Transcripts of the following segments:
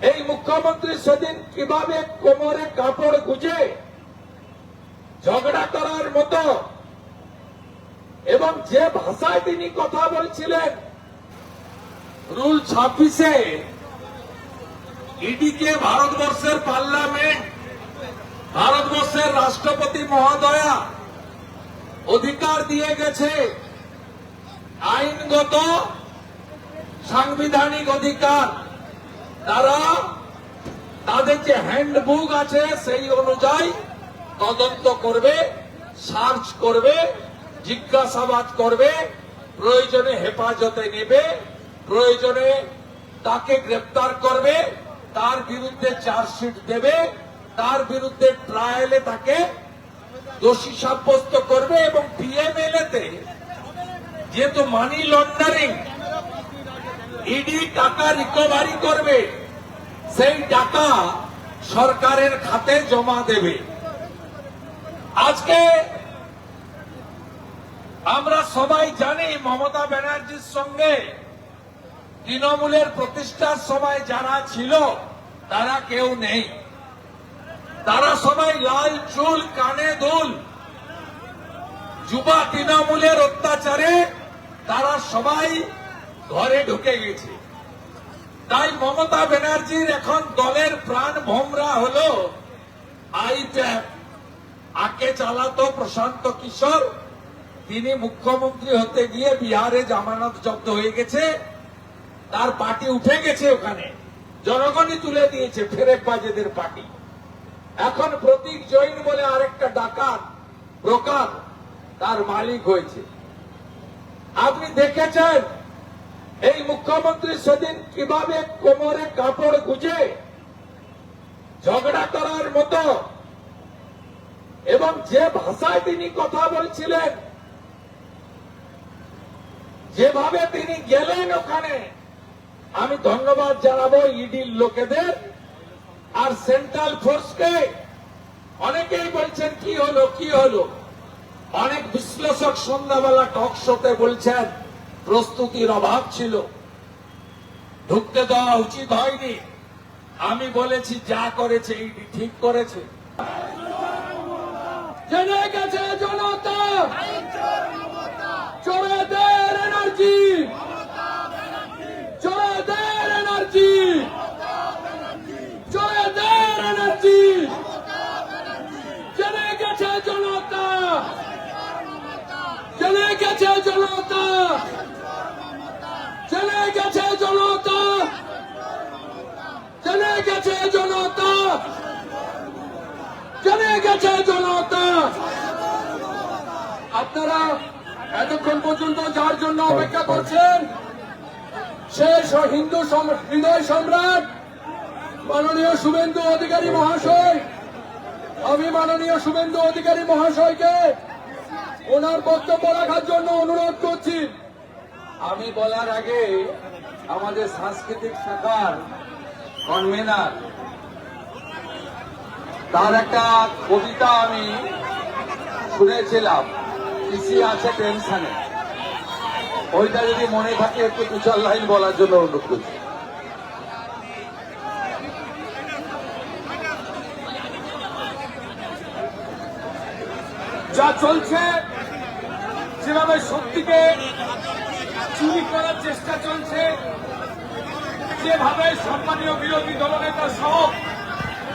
এই মুখ্যমন্ত্রী সেদিন কিভাবে কোমরে কাপড় গুজে ঝগড়া করার মতো এবং যে ভাষায় তিনি কথা বলছিলেন, রুল 26-এ ইডিকে ভারতবর্ষের পার্লামেন্ট, ভারতবর্ষের রাষ্ট্রপতি মহোদয়া অধিকার দিয়ে গেছে, আইনগত সাংবিধানিক অধিকার। তারা তাদের যে হ্যান্ডবুক আছে সেই অনুযায়ী তদন্ত করবে, সার্চ করবে, জিজ্ঞাসাবাদ করবে, প্রয়োজনে হেফাজতে নেবে, প্রয়োজনে তাকে গ্রেপ্তার করবে, তার বিরুদ্ধে চার্জশিট দেবে, তার বিরুদ্ধে ট্রায়ালে তাকে দোষী সাব্যস্ত করবে এবং পিএমএলএতে যেহেতু মানি লন্ডারিং, ইডি টাকা রিকভারি করবে, সেই টাকা সরকারের খাতে জমা দেবে। আজকে আমরা সবাই জানি মমতা ব্যানার্জির সঙ্গে তৃণমূলের প্রতিষ্ঠার সময় যারা ছিল তারা কেউ নেই। তারা সবাই লাল চুল, কানে দুল। যুবা তৃণমূলের অত্যাচারে তারা সবাই ঘরে ঢুকে গেছে। তাই মমতা ব্যানার্জির এখন দলের প্রাণ ভোমরা হলো আইপ্যাক। আগে চালাতো প্রশান্ত কিশোর, তিনি মুখ্যমন্ত্রী হতে গিয়ে বিহারে জামানত জব্দ হয়ে গেছে, তার পার্টি উঠে গেছে, ওখানে জনগণই তুলে দিয়েছে, ফেরেকবাজেদের পার্টি। এখন প্রতীক জৈন বলে আরেকটা ডাকাত ব্রোকার তার মালিক হয়েছে। আপনি দেখেছেন এই মুখ্যমন্ত্রী সেদিন কিভাবে কোমরে কাপড় গুজে ঝগড়া করার মতো এবং যে ভাষায় তিনি কথা বলছিলেন, যেভাবে তিনি গেলেন ওখানে, আমি ধন্যবাদ জানাবো ইডির লোকেদের আর সেন্ট্রাল ফোর্সকে। অনেকেই বলছেন কি হলো কি হলো, অনেক বিশ্লেষক সন্ধ্যাবেলা টক শোতে বলছেন প্রস্তুতির অভাব ছিল, ঢুকতে দেওয়া উচিত হয়নি। আমি বলেছি যা করেছে ইডি ঠিক করেছে। জেনে গেছে জনতা, চোরেদের এনার্জি, চোরেদের এনার্জি, চোরেদের এনার্জি। জেনে গেছে জনতা, জেনে গেছে জনতা, জেনে গেছে জনতা, জেনে গেছে জনতা, জেনে গেছে জনতা। আপনারা এতক্ষণ পর্যন্ত যার জন্য অপেক্ষা করছেন, শেষ হিন্দু হৃদয় সম্রাট মাননীয় শুভেন্দু অধিকারী মহাশয়, আমি মাননীয় শুভেন্দু অধিকারী মহাশয়কে ওনার বক্তব্য রাখার জন্য অনুরোধ করছি। আমি বলার আগে আমাদের সাংস্কৃতিক শাখার কনভেনার তার একটা কবিতা আমি শুনেছিলাম, পিসি আছে টেনশনে, ওইটা যদি মনে থাকে একটু 2-4 লাইন বলার জন্য অনুরোধ করছি। যা চলছে, যেভাবে শক্তিকে চুরি করার চেষ্টা চলছে, যেভাবে সম্মানীয় বিরোধী দলনেতা সহ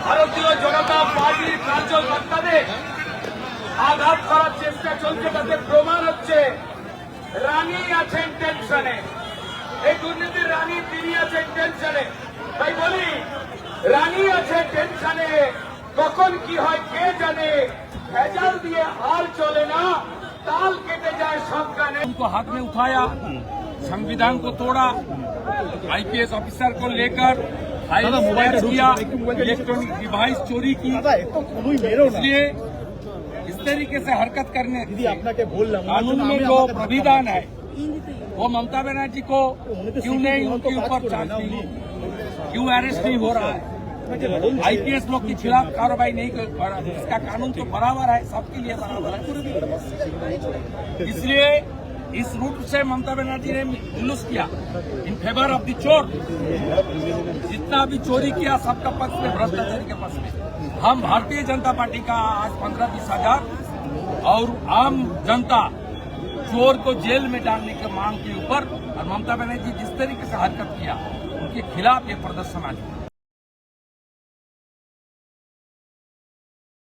ভারতীয় জনতা পার্টির কার্যকর্তাদের আঘাত করার চেষ্টা চলছে, তাতে প্রমাণ হচ্ছে রানী আছেন টেনশনে। এই দুর্নীতির রানী তিনি আছেন টেনশনে। তাই বলি, রানী আছে টেনশনে, কখন কি হয় কে জানে। ভেজাল দিয়ে হাল চলে না, ताल केटे जाए सब का नहीं। उनको हाथ में उठाया, संविधान को तोड़ा, आईपीएस ऑफिसर को लेकर मोबाइल किया, इलेक्ट्रॉनिक डिवाइस चोरी की। इसलिए इस तरीके से हरकत करने कानून में जो प्राविधान है वो ममता बनर्जी को क्यों नहीं, उनके ऊपर चार्ज नहीं, क्यों अरेस्ट नहीं हो रहा है, आईपीएस लोग के खिलाफ कार्रवाई नहीं कर पा रहा। इसका कानून तो बराबर है, सबके लिए बराबर है। इसलिए इस रूट से ममता बनर्जी ने जुलूस किया इन फेवर ऑफ द चोर। जितना भी चोरी किया सबका पक्ष में, भ्रष्टाचारी के पक्ष में। हम भारतीय जनता पार्टी का आज 15-20 हजार और आम जनता चोर को जेल में डालने की मांग के ऊपर और ममता बनर्जी जिस तरीके से हरकत किया उनके खिलाफ ये प्रदर्शन आज